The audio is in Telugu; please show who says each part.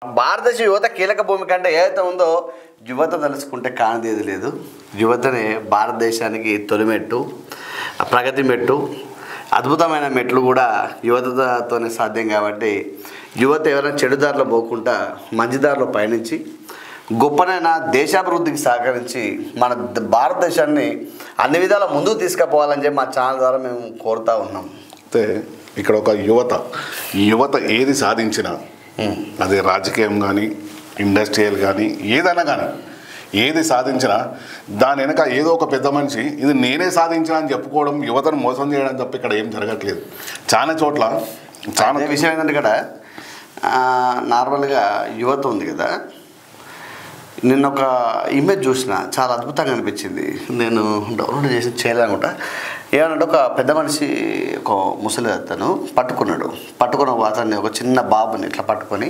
Speaker 1: భారతదేశ యువత కీలక భూమిక అంటే ఏదైతే ఉందో యువత తెలుసుకుంటే కానిదేది లేదు. యువతనే భారతదేశానికి తొలిమెట్టు, ప్రగతి మెట్టు, అద్భుతమైన మెట్లు కూడా యువతతోనే సాధ్యం. కాబట్టి యువత ఎవరైనా చెడుదారిలో పోకుండా మంచి దారిలో పయనించి గొప్పనైనా దేశాభివృద్ధికి సహకరించి మన భారతదేశాన్ని అన్ని విధాల ముందుకు తీసుకుపోవాలని చెప్పి మా ఛానల్ ద్వారా మేము కోరుతూ ఉన్నాం.
Speaker 2: అయితే ఇక్కడ ఒక యువత ఏది సాధించినా అది రాజకీయం కానీ ఇండస్ట్రియల్ కానీ ఏదైనా కానీ ఏది సాధించినా దాని వెనక ఏదో ఒక పెద్ద మనిషి ఇది నేనే సాధించినా అని చెప్పుకోవడం, యువతను మోసం చేయడం తప్ప ఇక్కడ ఏం జరగట్లేదు. చాలా చోట్ల
Speaker 1: చాలా విషయం ఏంటంటే ఇక్కడ నార్మల్గా యువత ఉంది కదా, నిన్న ఒక ఇమేజ్ చూసిన చాలా అద్భుతంగా అనిపించింది. నేను డౌన్లోడ్ చేసి చేయాలనుకుంటా. ఏమనంటే ఒక పెద్ద మనిషి ఒక ముసలి అతను పట్టుకున్న అతన్ని ఒక చిన్న బాబుని ఇట్లా పట్టుకొని